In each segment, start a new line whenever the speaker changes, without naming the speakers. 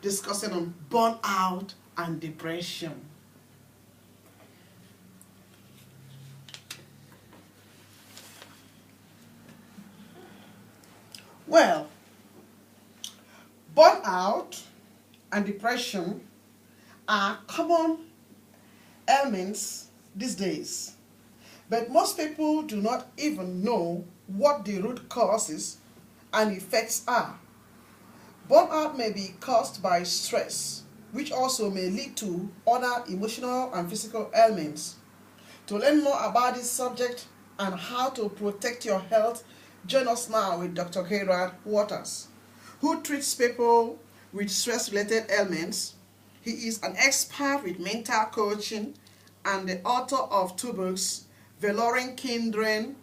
discussing on burnout and depression. Well, burnout and depression are common ailments these days, but most people do not even know what the root causes and effects are. Burnout may be caused by stress, which also may lead to other emotional and physical ailments. To learn more about this subject and how to protect your health, join us now with Dr. Wouters, who treats people with stress-related ailments. He is an expert with mental coaching and the author of two books, Verloren Kinderen,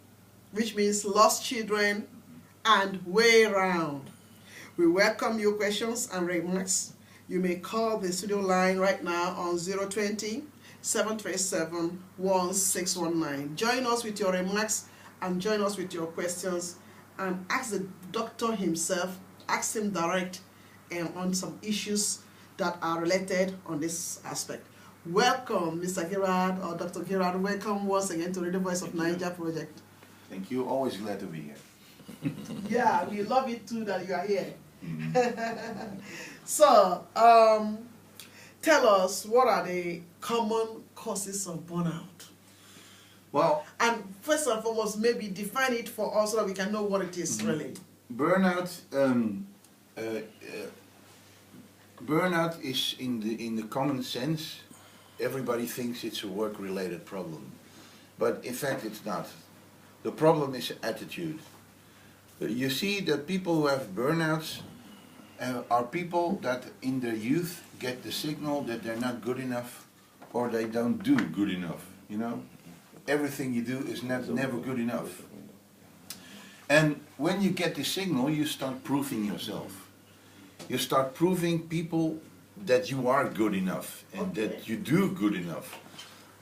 which means lost children, and Way Round. We welcome your questions and remarks. You may call the studio line right now on 020-737-1619. Join us with your remarks and join us with your questions and ask the doctor himself, ask him direct on some issues that are related on this aspect. Welcome, Mr. Gerard or Dr. Gerard. Welcome once again to Radio Voice of Naija project.
Thank you. Always glad to be here.
Yeah, we love it too that you are here. So, tell us, what are the common causes of burnout?
Well,
and first and foremost, maybe define it for us so that we can know what it is really.
Burnout. Burnout is in the common sense. Everybody thinks it's a work-related problem, but in fact it's not. The problem is attitude. You see that people who have burnouts are people that in their youth get the signal that they're not good enough or they don't do good enough, you know? Everything you do is never good enough. And when you get this signal, you start proving yourself. You start proving people that you are good enough and that you do good enough.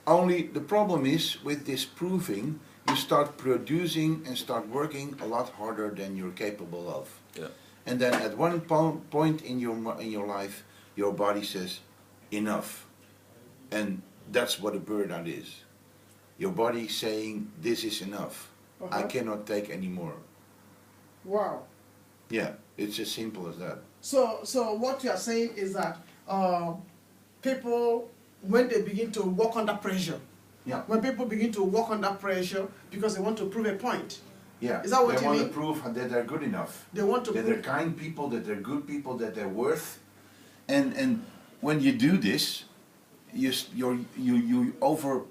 Only the problem is with this proving, you start producing and start working a lot harder than you're capable of. Yeah. And then at one point in your life, your body says, enough. And that's what a burnout is. Your body saying, this is enough. I cannot take any more.
Wow.
Yeah, it's as simple as that.
So what you are saying is that people, when they begin to work under pressure, when people begin to work under pressure because they want to prove a point.
Yeah,
is that what
they
you mean?
want to prove that they're good enough.
They want to
that
prove
they're kind people, that they're good people, that they're worth. And when you do this, you over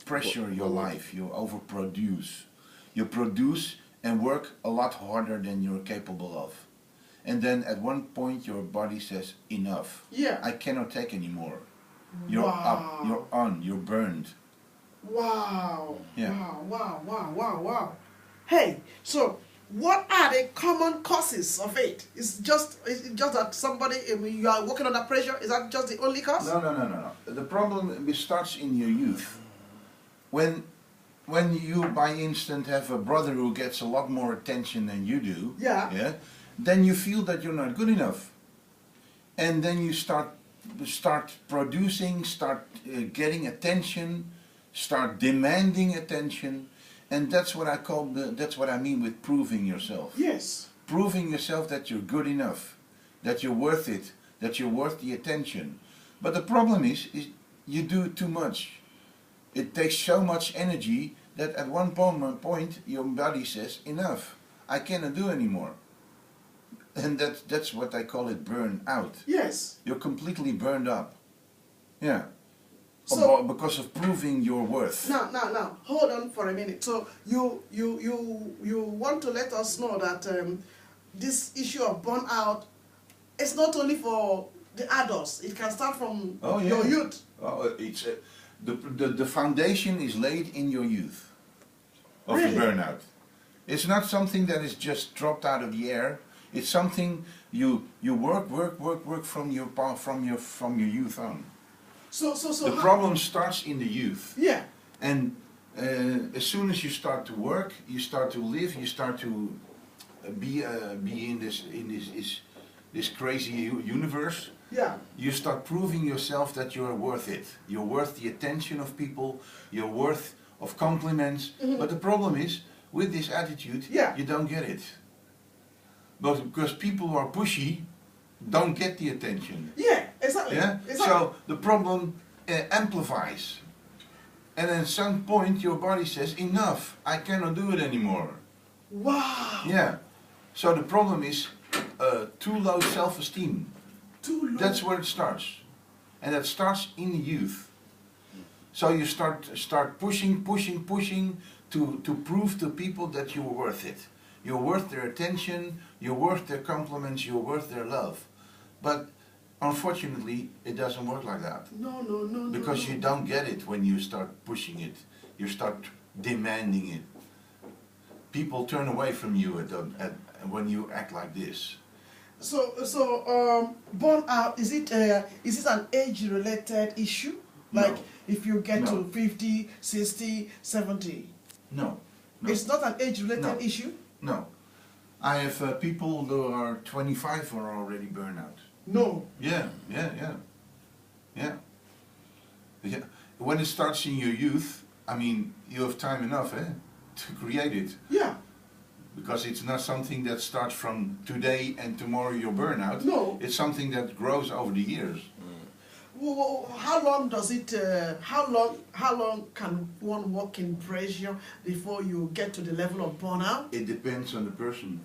pressure your life. You overproduce. You produce and work a lot harder than you're capable of. And then at one point your body says, enough.
Yeah.
I cannot take anymore. You're up, you're on, you're burned.
Wow.
Yeah.
Wow. Hey, so what are the common causes of it? It's just that somebody, you are working under pressure, is that just the only cause?
No. The problem starts in your youth. When you, by instant, have a brother who gets a lot more attention than you do, then you feel that you're not good enough. And then you start producing, getting attention, start demanding attention, and that's what I mean with proving yourself.
Yes.
Proving yourself that you're good enough, that you're worth it, that you're worth the attention. But the problem is you do too much. It takes so much energy that at one point your body says, enough, I cannot do anymore. And that's what I call it, burn out.
Yes.
You're completely burned up. Yeah.
So,
because of proving your worth.
Now, hold on for a minute. So you want to let us know that this issue of burnout is not only for the adults. It can start from your youth.
Oh, it's the foundation is laid in your youth of the burnout. It's not something that is just dropped out of the air. It's something you work from your youth on.
So
the problem starts in the youth.
Yeah.
And as soon as you start to work, you start to live, you start to be in this this crazy universe,
Yeah.
you start proving yourself that you're worth it. You're worth the attention of people, you're worth of compliments. But the problem is, with this attitude,
Yeah.
you don't get it. But because people who are pushy don't get the attention.
Yeah, exactly.
Yeah?
Exactly.
So the problem amplifies. And at some point your body says, enough, I cannot do it anymore.
Wow.
Yeah. So the problem is too low self-esteem.
Too low.
That's where it starts. And that starts in the youth. So you start pushing to prove to people that you're worth it. You're worth their attention, you're worth their compliments, you're worth their love. But unfortunately, it doesn't work like that.
No.
Because you don't get it when you start pushing it. You start demanding it. People turn away from you when you act like this.
So burnout, is it an age-related issue? Like
No.
if you get
No.
to 50, 60, 70?
No.
It's not an age-related
No.
issue?
No. I have people who are 25 who are already burnout.
No.
Yeah. When it starts in your youth, I mean, you have time enough, to create it.
Yeah.
Because it's not something that starts from today and tomorrow you're burnout.
No.
It's something that grows over the years.
Well, how long does it? How long can one work in pressure before you get to the level of burnout?
It depends on the person.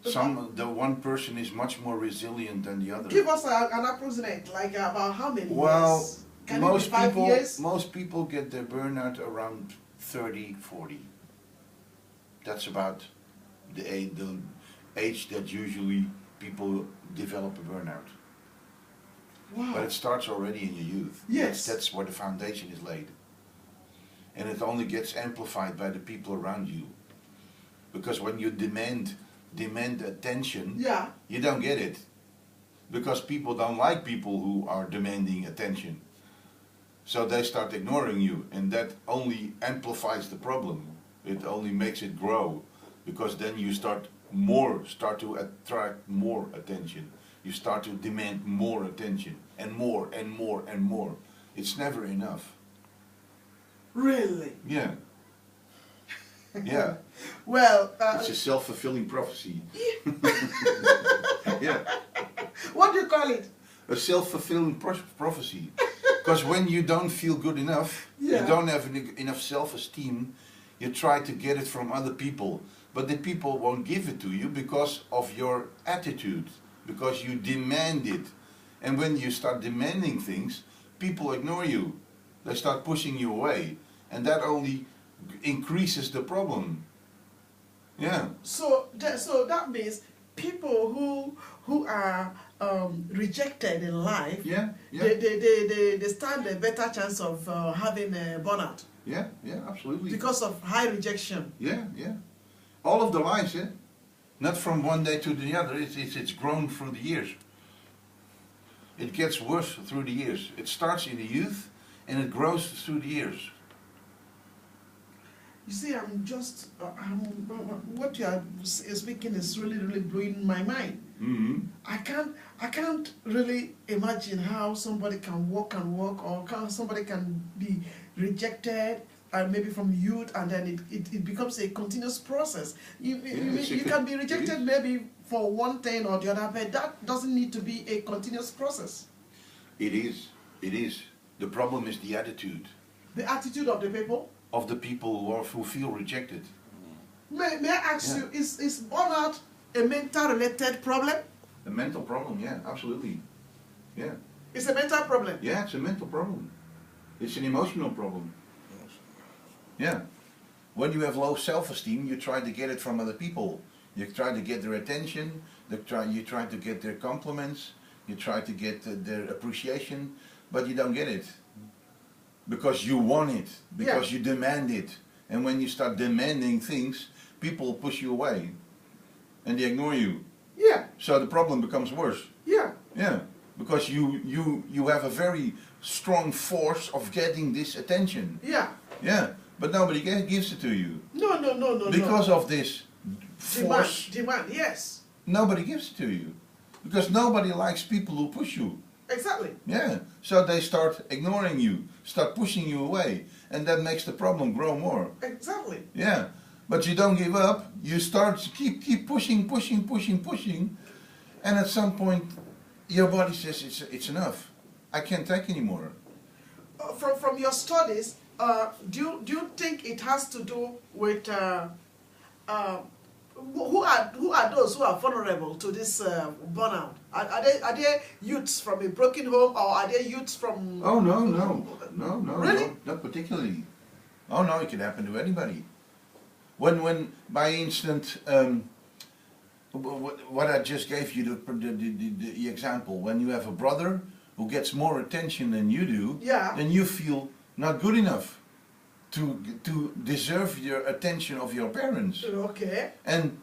Okay.
The one person is much more resilient than the other.
Give us an approximate, like about how many
Well,
years? Can it be 5 years?
most people get their burnout around 30, 40. That's about the age that usually people develop a burnout.
Wow.
But it starts already in your youth.
Yes.
That's where the foundation is laid. And it only gets amplified by the people around you. Because when you demand attention,
Yeah.
you don't get it. Because people don't like people who are demanding attention. So they start ignoring you, and that only amplifies the problem. It only makes it grow, because then you start to attract more attention. You start to demand more attention, and more and more and more. It's never enough.
Really?
Yeah. Yeah.
Well,
It's a self-fulfilling prophecy. Yeah.
what do you call it?
A self-fulfilling prophecy. Because when you don't feel good enough,
Yeah.
you don't have enough self-esteem, you try to get it from other people. But the people won't give it to you because of your attitude, because you demand it. And when you start demanding things, people ignore you. They start pushing you away. And that only increases the problem. Yeah.
So that means people who are rejected in life,
Yeah, yeah.
they stand a better chance of having a burnout
Yeah, absolutely.
because of high rejection.
Yeah. All of the lives, not from one day to the other. It's grown through the years. It gets worse through the years. It starts in the youth and it grows through the years.
You see, what you are speaking is really blowing my mind.
Mm-hmm.
I can't really imagine how somebody can walk, or how somebody can be rejected, maybe from youth, and then it becomes a continuous process. You can be rejected maybe for one thing or the other, but that doesn't need to be a continuous process.
It is. The problem is the attitude
The attitude of the people.
of the people who feel rejected.
May I ask you, is burnout a mental related problem?
A mental problem, yeah, absolutely. Yeah.
It's a mental problem.
Yeah, it's a mental problem. It's an emotional problem. Yeah. When you have low self-esteem, you try to get it from other people. You try to get their attention, you try to get their compliments, you try to get their appreciation, but you don't get it. Because you want it, because you demand it. And when you start demanding things, people push you away. And they ignore you.
Yeah.
So the problem becomes worse.
Yeah.
Yeah. Because you have a very strong force of getting this attention.
Yeah.
Yeah. But nobody gives it to you.
No.
Because of this force,
Demand, yes.
nobody gives it to you. Because nobody likes people who push you.
Exactly.
Yeah. So they start ignoring you, start pushing you away, and that makes the problem grow more.
Exactly.
Yeah. But you don't give up. You start to keep pushing, and at some point, your body says it's enough. I can't take anymore.
From your studies, do you think it has to do with who are those who are vulnerable to this burnout? Are they youths from a broken home, or are they youths from?
Oh no,
Really?
no, not particularly. Oh no, it can happen to anybody. When by instant, what I just gave you the example, when you have a brother who gets more attention than you do,
Yeah.
then you feel not good enough to deserve your attention of your parents.
Okay.
And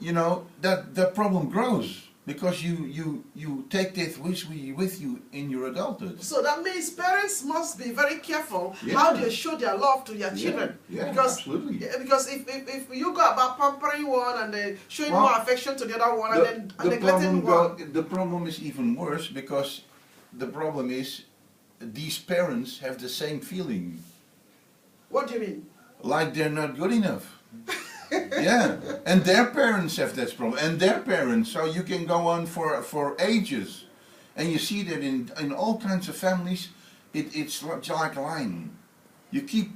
you know that problem grows because you take this with you in your adulthood.
So that means parents must be very careful
Yeah.
how they show their love to their children.
Yeah,
because,
absolutely.
Because if you go about pampering one and then showing
Well,
more affection to the other one and neglecting one.
The problem is even worse because the problem is these parents have the same feeling,
What do you mean?
like they're not good enough. Yeah, and their parents have that problem, and their parents. So you can go on for ages, and you see that in all kinds of families, it's like a line. You keep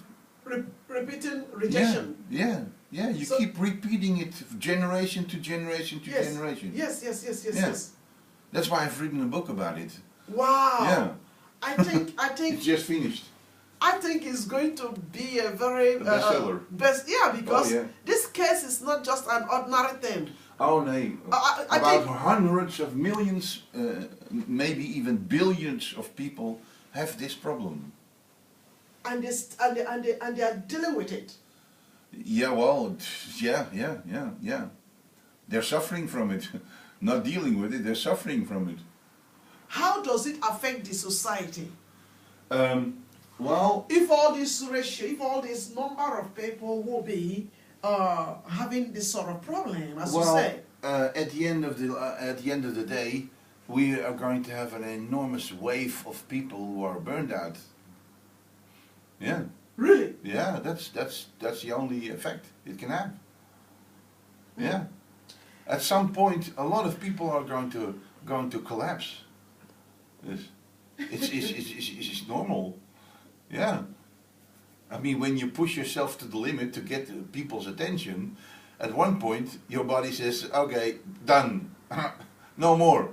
Repeating rejection.
Yeah. You
So-
keep repeating it generation to generation to
Yes.
generation.
Yes.
Yeah. That's why I've written a book about it.
Wow.
Yeah.
I think
It's just finished.
I think it's going to be a very
bestseller.
because
Oh, yeah.
this case is not just an ordinary thing.
Oh no,
I
about
think-
hundreds of millions, maybe even billions of people have this problem.
And they are dealing with it.
Yeah, well, yeah. They're suffering from it. Not dealing with it, they're suffering from it.
How does it affect the society?
Well,
If all this ratio, if all this number of people will be having this sort of problem, as you say.
at the end of the day, we are going to have an enormous wave of people who are burned out. Yeah,
Really?
yeah, that's the only effect it can have. Yeah, at some point, a lot of people are going to collapse. It's normal. Yeah. I mean, when you push yourself to the limit to get people's attention, at one point your body says, "Okay, done, no more."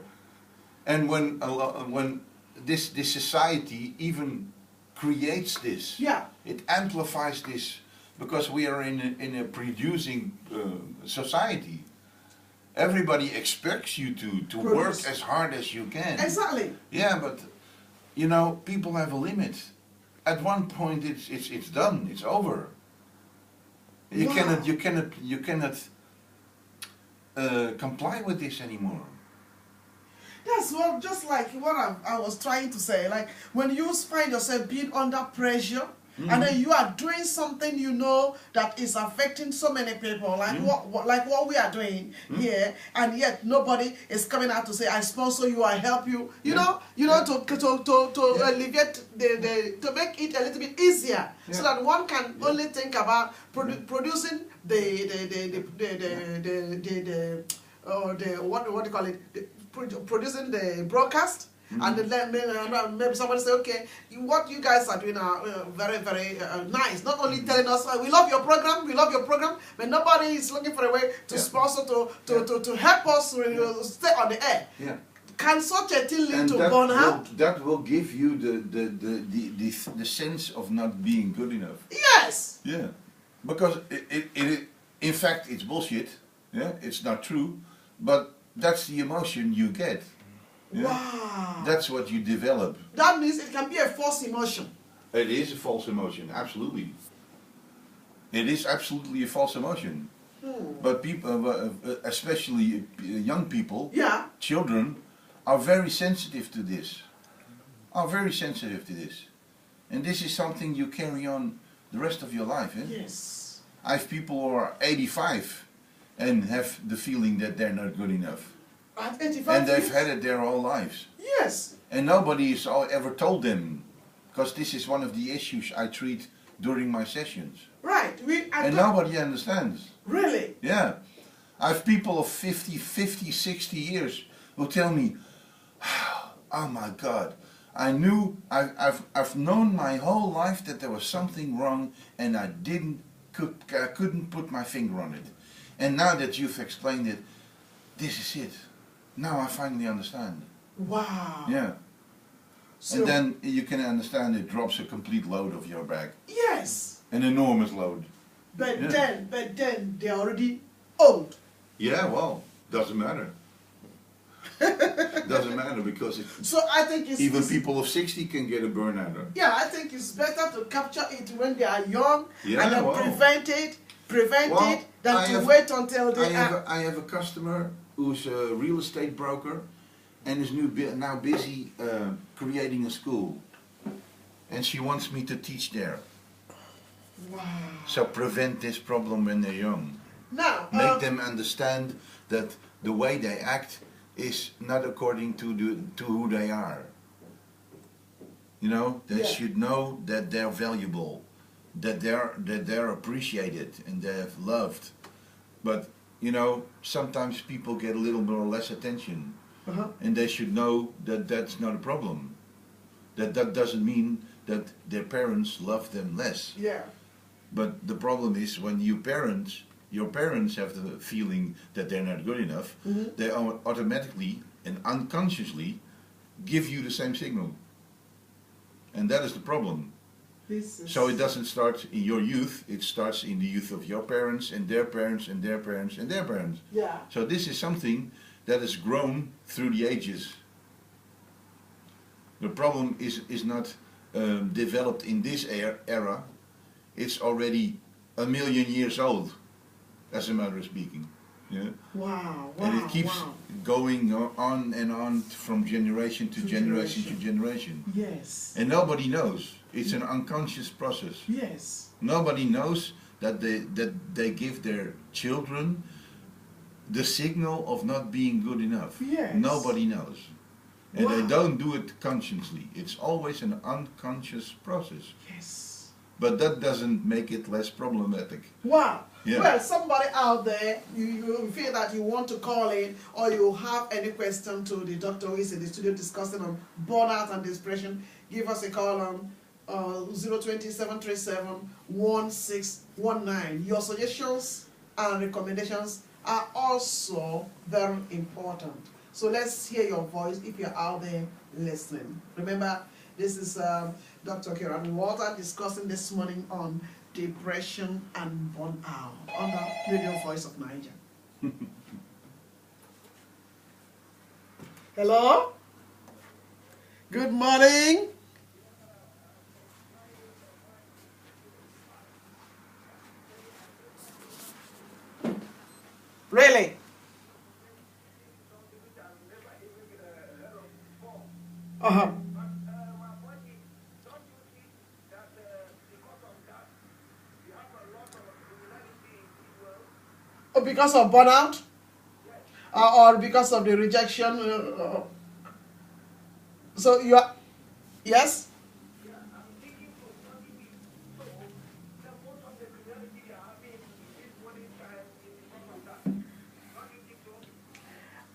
And when this society even creates this,
Yeah.
it amplifies this because we are in a producing society. Everybody expects you to work
Produce.
as hard as you can.
Exactly.
Yeah, but you know, people have a limit. At one point, it's done. It's over. You
Wow.
cannot comply with this anymore.
That's what, just like what I was trying to say. Like when you find yourself being under pressure, and then you are doing something you know that is affecting so many people, like what we are doing here, and yet nobody is coming out to say, "I sponsor you, I help you." You know, to alleviate to make it a little bit easier, so that one can only think about producing the what do you call it? Producing the broadcast. And then maybe somebody say, "Okay, what you guys are doing are very, very nice. Not only telling us, we love your program, but nobody is looking for a way to sponsor, to help us stay on the air."
Yeah.
Can such a thing lead
And
to burnout?
that will give you the sense of not being good enough.
Yes.
Yeah, because it in fact it's bullshit. Yeah, it's not true, but that's the emotion you get. Yeah?
Wow.
That's what you develop.
That means it can be a false emotion.
It is a false emotion, absolutely. It is absolutely a false emotion. But people, especially young people,
Yeah.
children, are very sensitive to this. And this is something you carry on the rest of your life. Eh?
Yes.
I have people who are 85 and have the feeling that they're not good enough.
At 85
And they've
years?
had it their whole lives.
Yes.
And nobody has ever told them, because this is one of the issues I treat during my sessions.
Right.
And nobody understands.
Really?
Yeah. I have people of 50, 60 years who tell me, oh my God, I've known my whole life that there was something wrong and I couldn't put my finger on it. And now that you've explained it, this is it. Now I finally understand.
Wow.
Yeah.
So,
And then you can understand it drops a complete load off your back.
yes.
An enormous load.
But
Yeah.
then they're already old.
Yeah, well, doesn't matter. Doesn't matter because
So I think
even people of 60 can get a burnout.
Yeah, I think it's better to capture it when they are young
Yeah,
and then
well.
prevent it
Well,
than
I
to
have-
wait until they are.
I have a customer who's a real estate broker and is now busy creating a school. And she wants me to teach there.
Wow.
So prevent this problem when they're young.
Now,
Make them understand that the way they act is not according to who they are. You know, they
Yeah.
should know that they're valuable, that they're appreciated and they're loved. But you know, sometimes people get a little more or less attention, and they should know that that's not a problem. That doesn't mean that their parents love them less.
yeah.
But the problem is when your parents have the feeling that they're not good enough, they automatically and unconsciously give you the same signal. And that is the problem. So it doesn't start in your youth, it starts in the youth of your parents and their parents and their parents and their parents.
Yeah.
So this is something that has grown through the ages. The problem is not developed in this era. It's already 1 million years old, as a matter of speaking. Yeah?
Wow.
And it keeps going on and on from generation to generation to generation.
Yes.
And nobody knows. It's an unconscious process.
Yes.
Nobody knows that they give their children the signal of not being good enough.
Yes.
Nobody knows. And they
Wow.
don't do it consciously. It's always an unconscious process.
Yes.
But that doesn't make it less problematic.
Wow.
Yeah.
Well, somebody out there, you feel that you want to call in or you have any question to the doctor who is in the studio discussing on burnout and depression, give us a call on 020-737-1619. Your suggestions and recommendations are also very important. So let's hear your voice if you're out there listening. Remember, this is Dr. Kieran Wouters discussing this morning on depression and burnout on the Radio Voice of Naija. Hello? Good morning. Really? Uh-huh. Oh, because of burnout? Or because of the rejection? So you are, yes?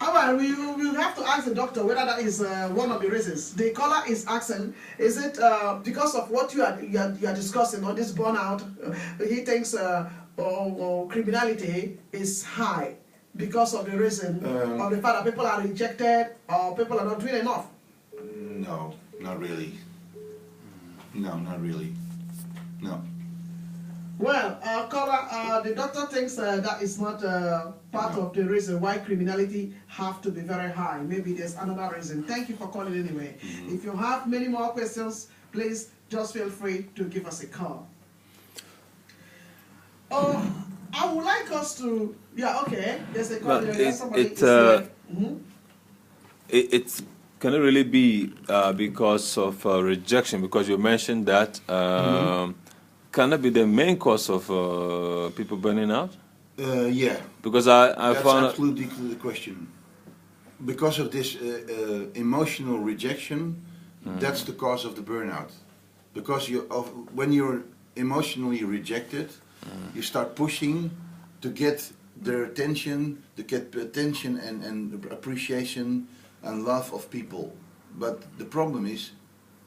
Alright, we will have to ask the doctor whether that is one of the reasons. The caller is asking, is it because of what you are discussing on this burnout? He thinks criminality is high because of the reason of the fact that people are rejected or people are not doing enough.
No, not really. No, not really. No.
Well, caller, the doctor thinks that is not part of the reason why criminality have to be very high. Maybe there's another reason. Thank you for calling anyway. If you have many more questions, please just feel free to give us a call. I would like us to, yeah, okay. There's a call there.
It can it really be because of rejection? Because you mentioned that. Can that be the main cause of people burning out?
Yeah.
Because I
That's
found
absolutely the question. because of this emotional rejection, that's the cause of the burnout. Because when you're emotionally rejected, you start pushing to get their attention, to get attention and appreciation and love of people. But the problem is,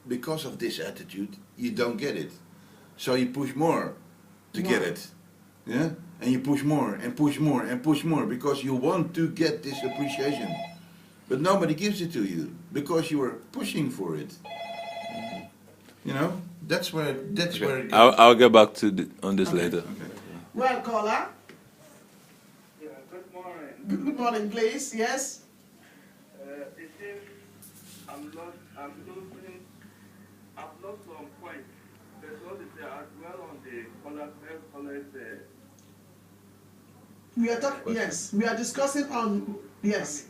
because of this attitude, you don't get it. So you push more to get it. Yeah? And you push more and push more and push more because you want to get this appreciation. But nobody gives it to you because you are pushing for it. You know? That's where
I'll get back to on this later.
Okay.
Well, caller.
Yeah, good morning.
Good morning, please. Yes.
It seems I've lost some points. That's what they say as well on the colors.
We are talking. Yes, we are discussing on. Yes.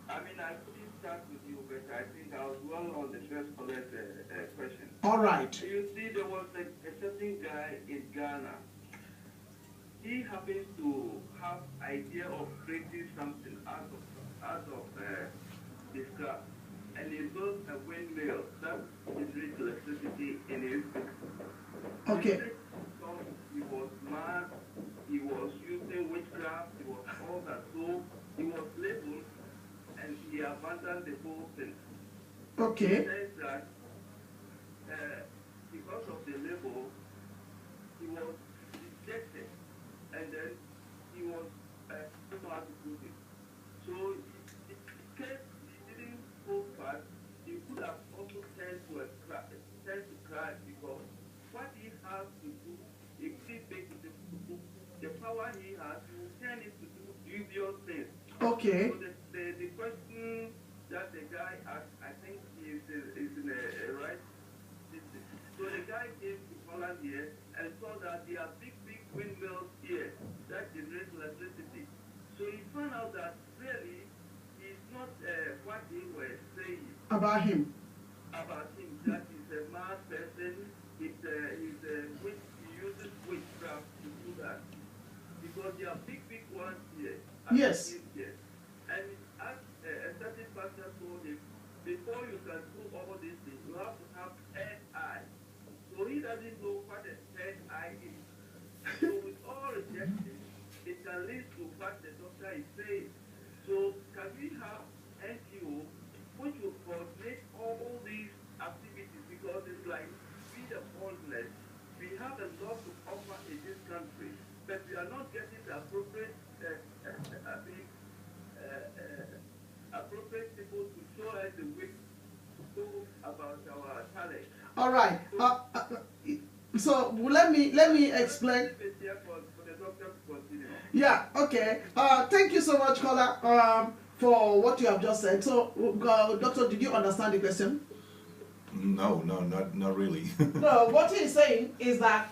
I couldn't start with you, but I think I was well on the first colors question.
All right.
You see, there was a certain guy in Ghana. He happens to have idea of creating something out of the scrap, and he built a windmill that generates electricity in his business.
Okay.
So he was mad. He was using witchcraft. He was all that. So he was labeled, and he abandoned the whole thing.
Okay.
He says that because of the label, he was rejected, and then he was not know how to put it. So he didn't go fast. He could have also turned to cry because what he has to do, he could make the power he has, he will turn it to do dubious things.
Okay.
So the question that the guy asked, I think is in a right. So the guy came to Holland here and saw that there are big windmills here that generate electricity. So he found out that really he's not what they were saying
About him.
That he's a mad person. He uses witchcraft to do that because there are big ones here.
Yes.
Here. And as a certain pastor told him, before you can do all these things, you have to have third eye. So he doesn't know what a third eye is. So with all rejection, it can lead to what the doctor is saying. So can we have NGO which will coordinate all these activities because it's like we the homeless, we have a lot to offer in this country, but we are not getting the appropriate appropriate people to show us the way to go about our talent.
All right. So let me explain. Yeah. Okay. Thank you so much, caller, for what you have just said. So, doctor, did you understand the question?
No, not really.
No. What he is saying is that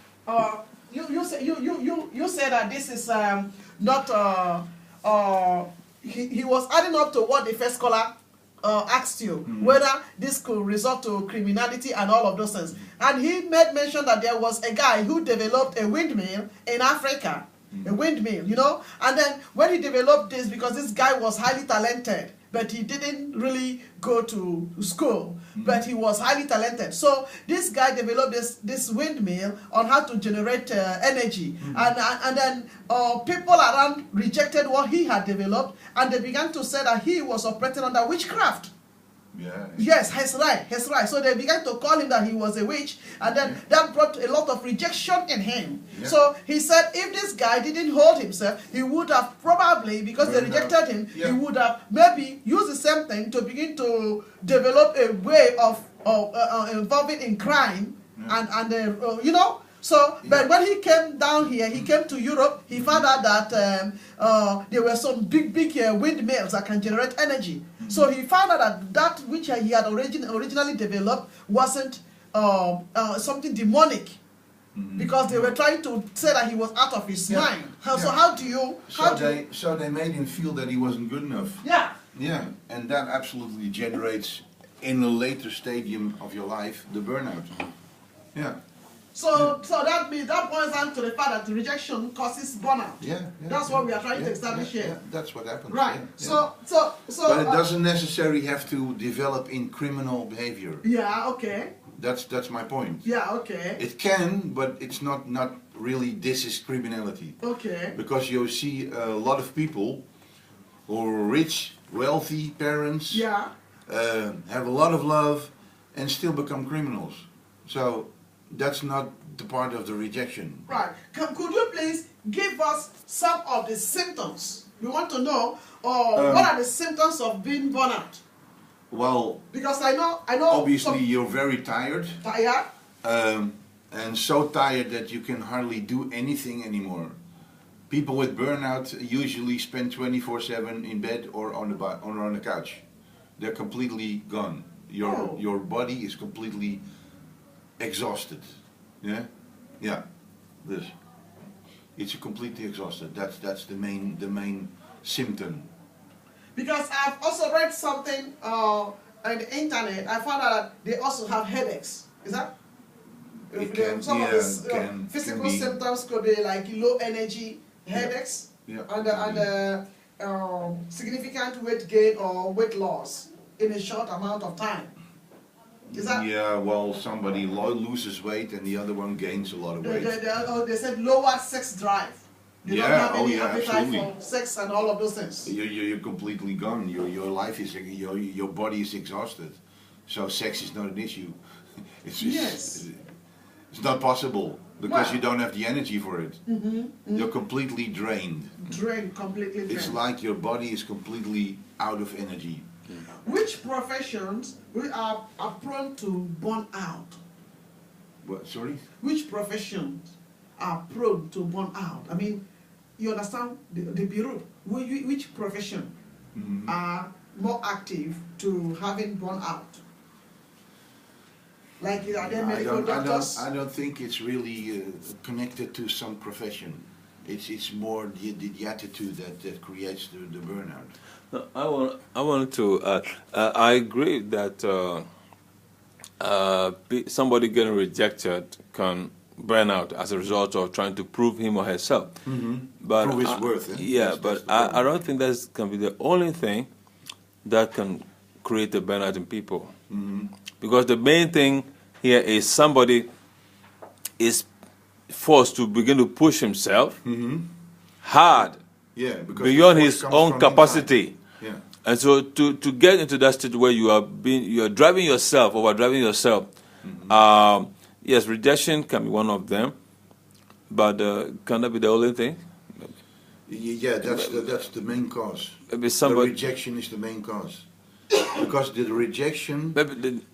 you said that this is not he was adding up to what the first caller asked you, whether this could result to criminality and all of those things. And he made mention that there was a guy who developed a windmill in Africa, a windmill, you know. And then when he developed this, because this guy was highly talented, but he didn't really go to school, but he was highly talented. So this guy developed this windmill on how to generate energy. And then people around rejected what he had developed, and they began to say that he was operating under witchcraft.
Yeah.
Yes, that's right. So they began to call him that he was a witch, and then that brought a lot of rejection in him. Yeah. So he said if this guy didn't hold himself, he would have probably, because they rejected him, he would have maybe used the same thing to begin to develop a way of involving in crime, and you know. So, but when he came down here, he came to Europe, he found out that there were some big windmills that can generate energy. So he found out that which he had originally developed wasn't something demonic, because they were trying to say that he was out of his mind. So how do you...
So they made him feel that he wasn't good enough.
Yeah.
Yeah, and that absolutely generates, in a later stadium of your life, the burnout. Yeah.
So that means that boils down to the fact that rejection causes burnout. That's what we are trying to establish here.
Yeah, that's what happens.
Right.
Yeah.
So.
But it doesn't necessarily have to develop in criminal behavior.
Yeah. Okay.
That's my point.
Yeah. Okay.
It can, but it's not really. This is criminality.
Okay.
Because you see a lot of people who are rich, wealthy parents.
Yeah.
Have a lot of love, and still become criminals. So that's not the part of the rejection.
Right. Could you please give us some of the symptoms? We want to know, what are the symptoms of being burnout?
Well,
because I know.
Obviously, you're very tired.
Tired.
And so tired that you can hardly do anything anymore. People with burnout usually spend 24/7 in bed or on the couch. They're completely gone. Your body is completely exhausted. Yeah. It's completely exhausted. That's the main symptom.
Because I've also read something on the internet. I found out that they also have headaches. Is that? Some of the physical symptoms could be like low energy headaches and significant weight gain or weight loss in a short amount of time. Is that?
Yeah, well, somebody loses weight and the other one gains a lot of weight.
They said lower sex drive. They don't have any appetite for sex and all of those things.
You're completely gone. Your life is your body is exhausted, so sex is not an issue. It's not possible because you don't have the energy for it. You're completely drained.
Completely drained.
It's like your body is completely out of energy.
Which professions are prone to burn out?
What? Sorry?
Which professions are prone to burn out? I mean, you understand the bureau. Which profession are more active to having burn out? Like are there medical doctors?
I don't think it's really connected to some profession. It's more the attitude that creates the burnout.
No, I wanted to. I agree that somebody getting rejected can burn out as a result of trying to prove him or herself. But
prove his worth.
Yeah, but I don't think that can be the only thing that can create a burnout in people. Because the main thing here is somebody is forced to begin to push himself hard beyond his own capacity. And so to get into that state where you are driving yourself, overdriving yourself, yes, rejection can be one of them, but can that be the only thing?
Yeah, that's the main cause.
Maybe
the rejection is the main cause. Because the rejection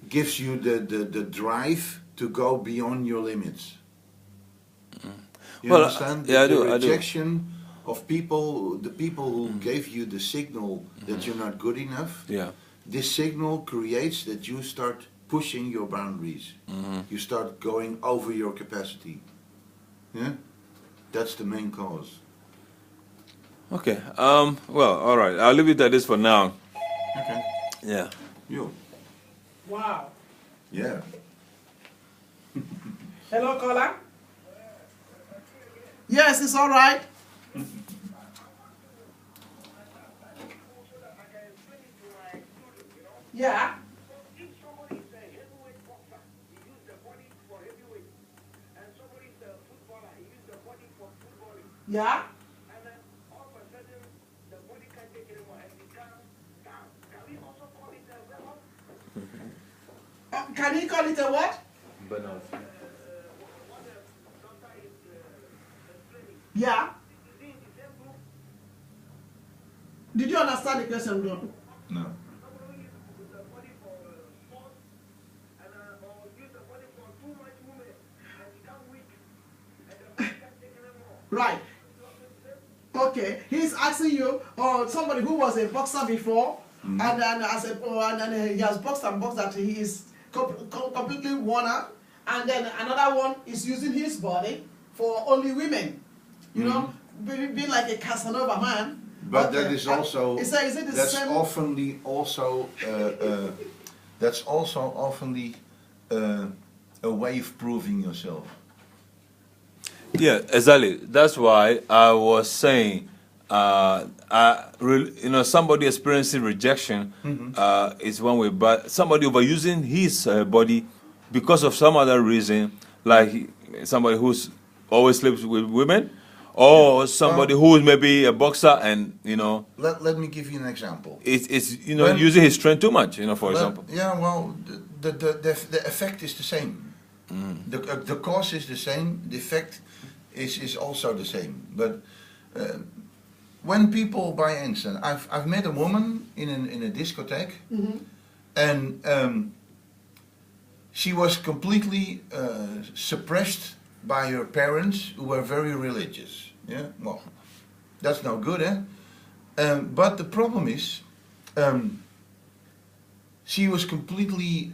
gives you the drive to go beyond your limits. You understand?
Yeah,
the rejection of people, the people who gave you the signal that you're not good enough, this signal creates that you start pushing your boundaries. You start going over your capacity. Yeah? That's the main cause.
Okay. Well, all right. I'll leave it at this for now.
Okay.
Yeah.
You.
Wow.
Yeah.
Hello, caller. Yes, it's all right. Yeah. Yeah.
And then all of a sudden the body can't take it anymore and becomes down. Can we also call it a burnout?
Can you call it a what?
Burnout.
What the doctor is explaining.
Yeah.
Is it in the same group?
Did you understand the question, bro?
No.
Somebody use the body for sports and or use the body for too much movement and become weak and the body can't take it anymore.
Right. Okay, he's asking you, somebody who was a boxer before, and then he has boxed and boxed that he is completely worn out, and then another one is using his body for only women, you know, being like a Casanova man.
But that is also
is it the
that's
same?
oftenly also that's also oftenly a way of proving yourself.
Yeah, exactly. That's why I was saying, somebody experiencing rejection is one way, but somebody overusing his body because of some other reason, like somebody who's always sleeps with women, or somebody who is maybe a boxer and
Let me give you an example.
it's
When-
using his strength too much, for example.
Yeah, well, the effect is the same. The cause is the same. The effect is also the same. But when people, by instance, I've met a woman in a discotheque, and she was completely suppressed by her parents, who were very religious. Yeah, well, that's no good, eh? But the problem is, she was completely.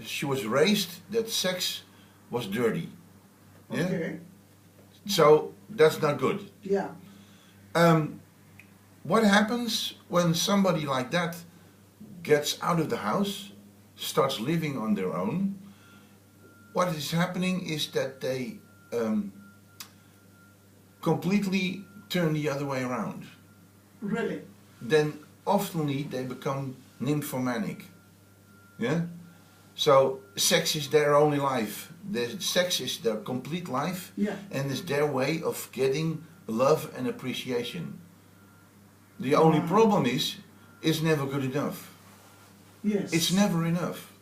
She was raised that sex was dirty. Yeah.
Okay.
So that's not good.
Yeah.
What happens when somebody like that gets out of the house, starts living on their own? What is happening is that they completely turn the other way around.
Really?
Then oftenly they become nymphomanic. Yeah? So sex is their only life. Sex is their complete life,
Yeah.
and it's their way of getting love and appreciation. The only
Wow.
problem is, it's never good enough.
Yes.
It's never enough.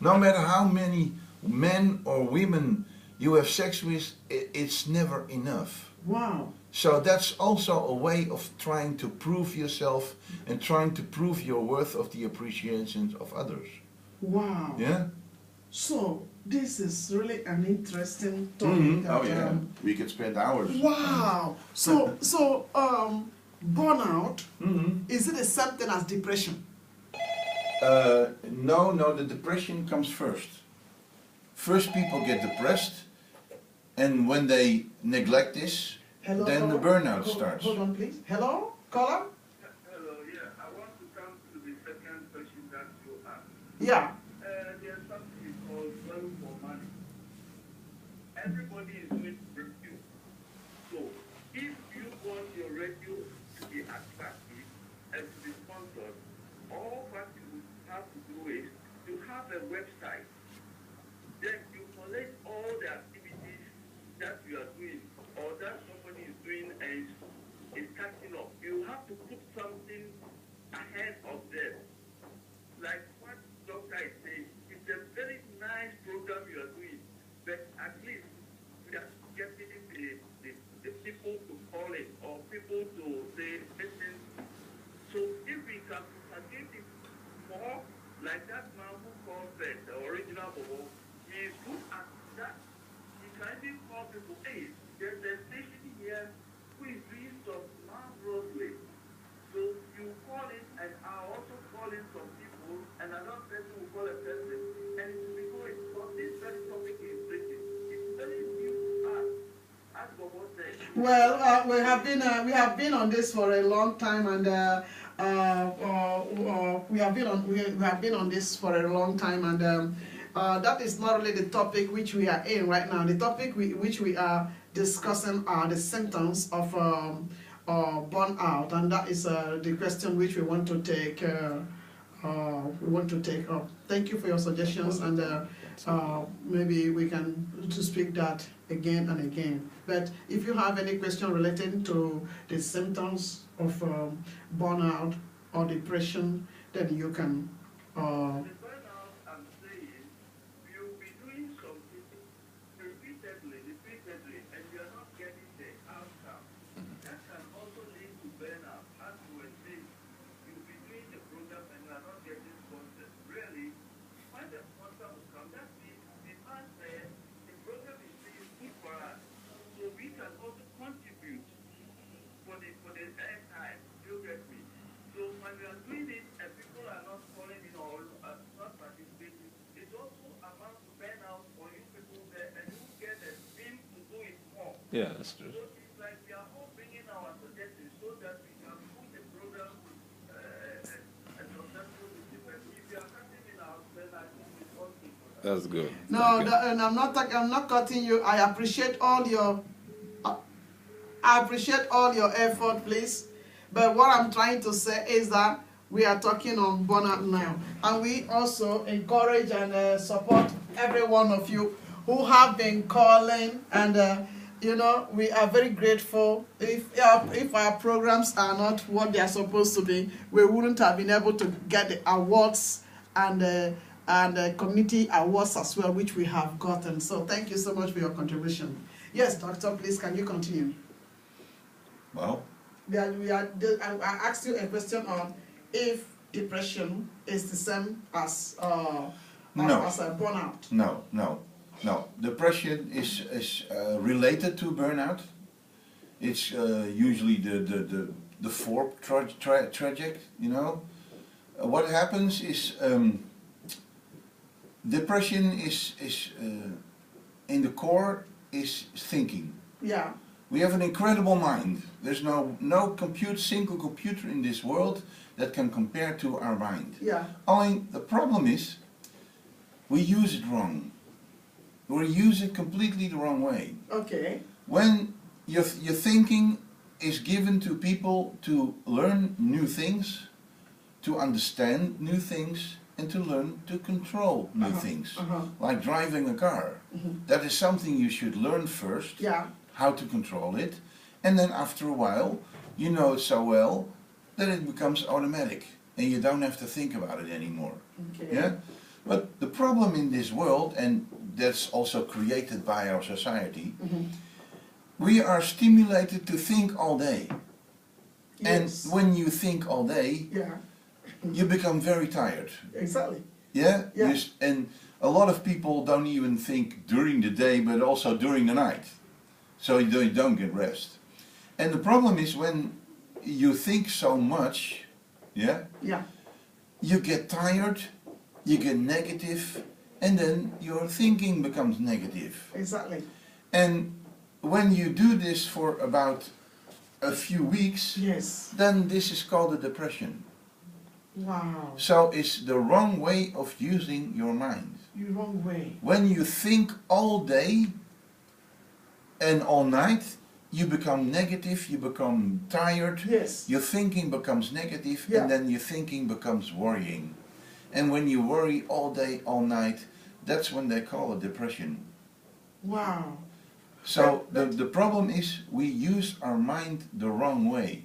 No matter how many men or women you have sex with, it's never enough.
Wow.
So that's also a way of trying to prove yourself and trying to prove your worth of the appreciation of others.
Wow.
Yeah?
So this is really an interesting topic.
Oh yeah, we could spend hours.
Wow. So burnout, is it the same thing as depression?
No, the depression comes first. First people get depressed, and when they neglect this,
Hello,
then the
caller?
burnout starts.
Hold on, please. Hello, caller?
Hello, yeah. I want to come to the second question that you asked.
Yeah.
There's something called value for money. Everybody is doing review. So, if you want your radio to be attractive and to be sponsored, all what you have to do is to have a website. Then you collect all the activities that you are doing or that somebody is doing and is catching up. You have to put something ahead of them. Like what doctor is saying, it's a very nice program you are doing, but at least we are getting the people to call it or people to say, listen. So if we can propagate it more, like that man who called the original Bobo, he is good at that. He can even call people, hey, there's a station here who is doing some marvelously. So you call it, and I also call in some people, and another person will call a person, and it will be going. But this very topic is breaking. It's very new to us. As Bobo said.
Well, we have been on this for a long time, and we have been on this for a long time, and that is not really the topic which we are in right now. The topic which we are discussing are the symptoms of burnout, and that is the question which we want to take. Up. Thank you for your suggestions, and maybe we can to speak that again and again. But if you have any question relating to the symptoms of burnout or depression, then you can.
The burnout, I'm saying, you'll be doing something repeatedly, and you're not getting the outcome. That can also lead to burnout. As you were saying, you'll be doing the program and you're not getting sponsors. Really, when the sponsor will come, that means the man said the program is being good for us. So we can also contribute for the end time. You get me? So when we are doing it and people are not calling in or not participating, it's also amount to burn out for you people there, and you get a team to do it more.
Yeah, that's true.
So it's like we are all bringing our suggestions so that we can put the program a successful decision. If you are cutting in our then I think it's all good for that.
That's good.
No,
Thank you.
and I'm not cutting you. I appreciate all your effort, please. But what I'm trying to say is that we are talking on burnout now, and we also encourage and support every one of you who have been calling, and we are very grateful. If our programs are not what they are supposed to be, we wouldn't have been able to get the awards and community awards as well, which we have gotten. So thank you so much for your contribution. Yes, Doctor, please, can you continue?
Well,
I asked you a question on if depression is the same as a burnout.
No. Depression is related to burnout. It's usually the fourth tragic. What happens is depression is in the core is thinking.
Yeah.
We have an incredible mind. There's no single computer in this world that can compare to our mind.
Yeah.
Only the problem is we use it wrong. We use it completely the wrong way.
Okay.
When your thinking is given to people to learn new things, to understand new things, and to learn to control new things, like driving a car. That is something you should learn first.
Yeah.
How to control it, and then after a while you know it so well that it becomes automatic and you don't have to think about it anymore.
Okay.
Yeah? But the problem in this world, and that's also created by our society, we are stimulated to think all day.
Yes.
And when you think all day,
Yeah.
you become very tired.
Exactly.
Yeah?
Yeah.
And a lot of people don't even think during the day, but also during the night. So you don't get rest. And the problem is when you think so much, yeah, you get tired, you get negative, and then your thinking becomes negative.
Exactly.
And when you do this for about a few weeks,
Yes.
then this is called a depression.
Wow.
So it's the wrong way of using your mind.
The wrong way.
When you think all day and all night, you become negative, you become tired,
Yes.
your thinking becomes negative,
Yeah.
and then your thinking becomes worrying. And when you worry all day, all night, that's when they call it depression.
Wow.
So
But-
the problem is we use our mind the wrong way.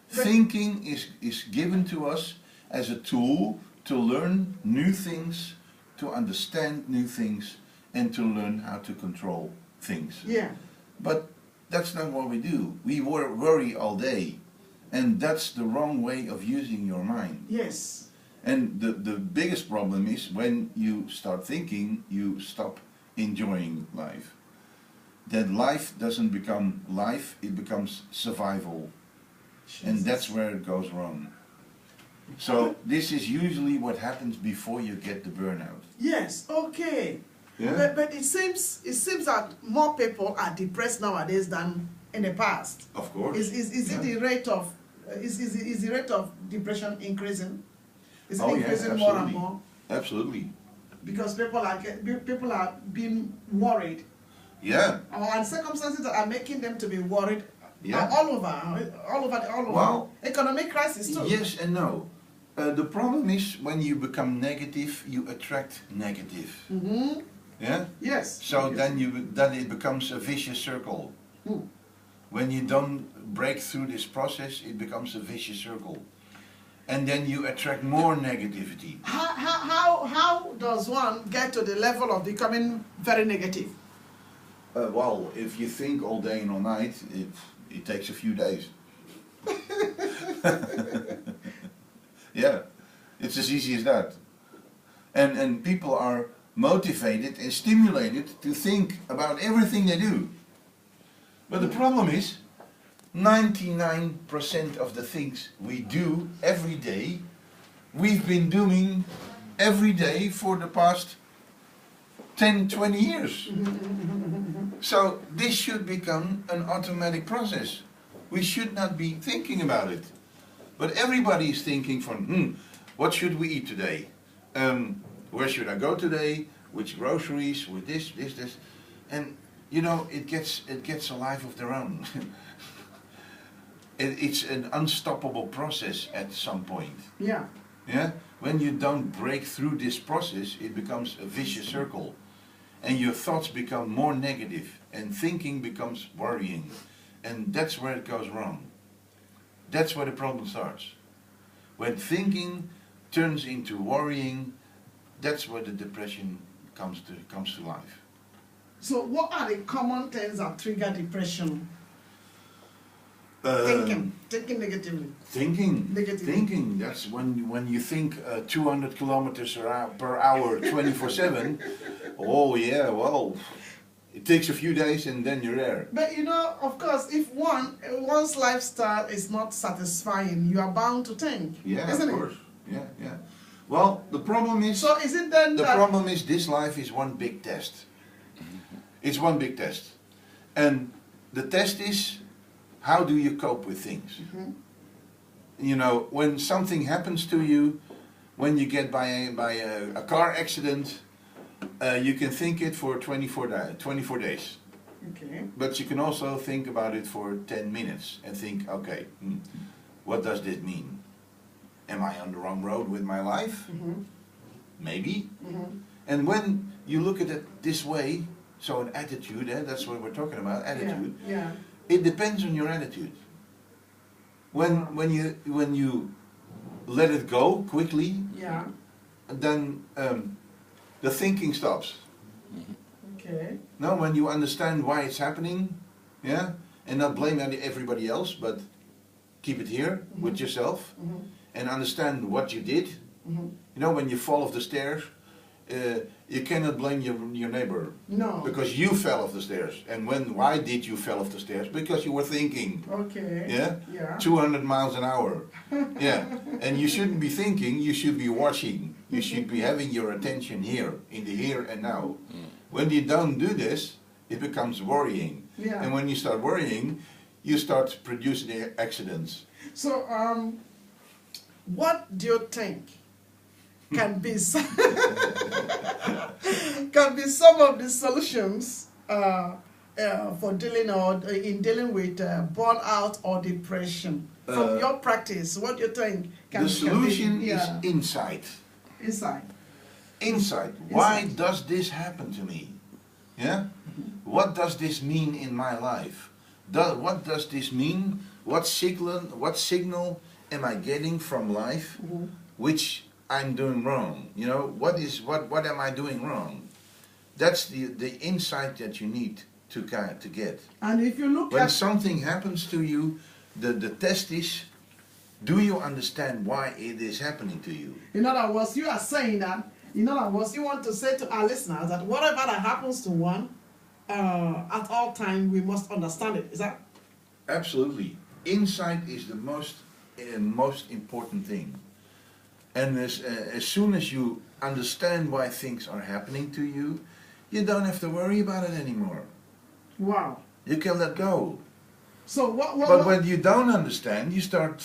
But-
Thinking is given to us as a tool to learn new things, to understand new things, and to learn how to control things.
Yeah.
But that's not what we do. We worry all day, and that's the wrong way of using your mind.
Yes.
And the biggest problem is when you start thinking, you stop enjoying life. That life doesn't become life, it becomes survival. And that's where it goes wrong. So this is usually what happens before you get the burnout.
Yes. Okay.
Yeah?
But it seems that more people are depressed nowadays than in the past.
Of course.
Is it
Yeah.
the rate of is the rate of depression increasing? Is it
Oh, yeah,
increasing more and
absolutely.
more?
Absolutely.
Because people are being worried,
Yeah.
and circumstances that are making them to be worried.
Yeah.
All over.
Well,
economic crisis too.
Yes and no. The problem is when you become negative, you attract negative.
Mm-hmm.
Yeah.
Yes.
So
Yes.
then it becomes a vicious circle. When you don't break through this process, it becomes a vicious circle, and then you attract more negativity.
How does one get to the level of becoming very negative?
Well, if you think all day and all night, it takes a few days. Yeah, it's as easy as that. And people are motivated and stimulated to think about everything they do. But the problem is, 99% of the things we do every day, we've been doing every day for the past 10, 20 years. So this should become an automatic process. We should not be thinking about it. But everybody is thinking from, what should we eat today? Where should I go today? with groceries, with this, and you know it gets a life of their own. It's an unstoppable process at some point.
Yeah.
Yeah, when you don't break through this process, it becomes a vicious circle, and your thoughts become more negative, and thinking becomes worrying, and that's where it goes wrong. That's where the problem starts. When thinking turns into worrying, that's where the depression comes to life.
So what are the common things that trigger depression?
Um,
Thinking negatively.
Thinking,
Negatively.
thinking. That's when you think 200 kilometers per hour, 24/7. Oh yeah, well, it takes a few days and then you're there.
But you know, of course, if one's lifestyle is not satisfying, you are bound to think,
Yeah,
isn't
of
it?
course. Yeah. Well, the problem is.
So is it then
The
that
problem is this life is one big test. It's one big test. And the test is, how do you cope with things? You know, when something happens to you, when you get by a car accident, you can think it for 24 days.
okay?
But you can also think about it for 10 minutes and think, okay, what does this mean? Am I on the wrong road with my life? Maybe. And when you look at it this way, so an attitude, that's what we're talking about, attitude.
Yeah.
It depends on your attitude. When you let it go quickly,
Yeah.
then the thinking stops.
Okay.
No, when you understand why it's happening, yeah, and not blame everybody else, but keep it here with yourself, and understand what you did. You know, when you fall off the stairs, you cannot blame your neighbor.
No.
Because you fell off the stairs. And why did you fell off the stairs? Because you were thinking.
Okay.
Yeah?
Yeah.
200 miles an hour. Yeah. And you shouldn't be thinking, you should be watching. You should be having your attention here, in the here and now. When you don't do this, it becomes worrying.
Yeah.
And when you start worrying, you start producing accidents.
So, what do you think can be some of the solutions for dealing with burnout or depression? From your practice, what do you think
The solution
can be,
is insight.
inside?
Insight. Why does this happen to me? Yeah? What does this mean in my life? What does this mean? What signal am I getting from life which I'm doing wrong? You know, what am I doing wrong? That's the insight that you need to get.
And if you look
When
at
something happens to you, the test is, do you understand why it is happening to you?
in other words, you are saying that, in other words, you want to say to our listeners that whatever that happens to one, at all time, we must understand it. Is that?
Absolutely. Insight is the most important thing. And as soon as you understand why things are happening to you, you don't have to worry about it anymore.
Wow.
You can let go.
So what
But when you don't understand, you start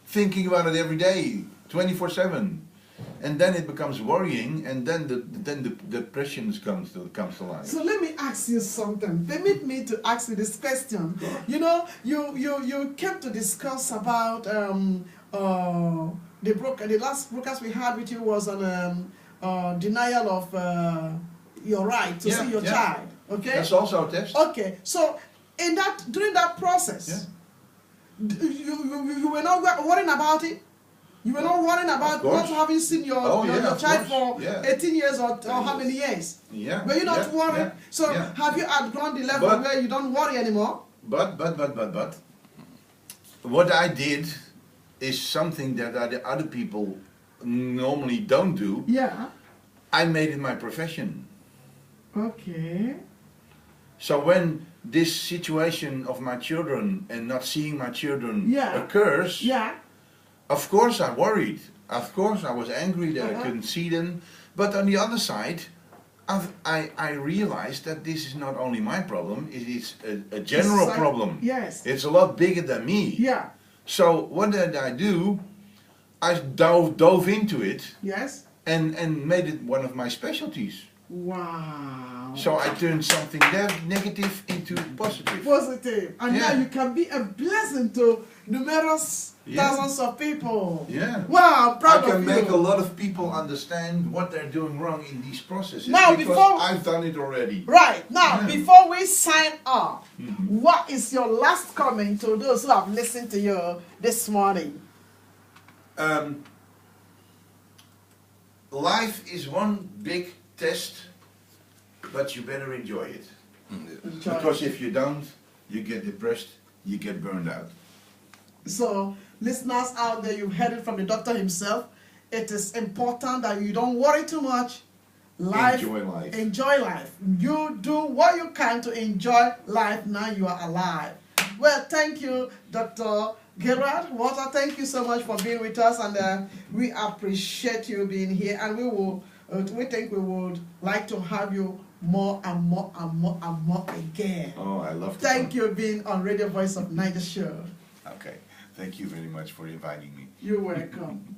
thinking about it every day, 24/7. And then it becomes worrying, and then the depression comes to life.
So let me ask you something. Permit me to ask you this question. You know, you came to discuss about the last broadcast we had with you was on denial of your right to see your child. Okay.
That's also a test.
Okay. So during that process, you were not worrying about it. You were not worrying about not having seen your child for 18 years or how many years?
Yeah.
Were you not worried?
Yeah.
So have you outgrown the level where you don't worry anymore?
But what I did is something that other people normally don't do.
Yeah.
I made it my profession.
Okay.
So when this situation of my children and not seeing my children occurs, of course I worried. Of course I was angry that I couldn't see them. But on the other side, I realized that this is not only my problem, it is a general problem.
Yes.
It's a lot bigger than me.
Yeah.
So what did I do? I dove into it.
Yes.
and made it one of my specialties.
Wow.
So I turned something negative into positive.
Positive. And
Yeah.
now you can be a blessing to numerous
Yeah.
thousands of people.
Yeah.
Wow, I'm proud
I can
of
make
you.
a lot of people understand what they're doing wrong in these processes
Now,
because
before-
I've done it already.
Right. Now,
Yeah.
before we sign off,
Mhm.
what is your last comment to those who have listened to you this morning?
Life is one big test, but you better enjoy it.
Enjoy.
Because if you don't, you get depressed, you get burned out.
So, listeners out there, you've heard it from the doctor himself. It is important that you don't worry too much.
Enjoy life.
Enjoy life. You do what you can to enjoy life now you are alive. Well, thank you, Dr. Gerard Wouters. Thank you so much for being with us, and we appreciate you being here. And we think we would like to have you more and more and more and more again.
Oh, I love to
Thank
come.
you being on Radio Voice of Naija show.
Okay, thank you very much for inviting me.
You're welcome.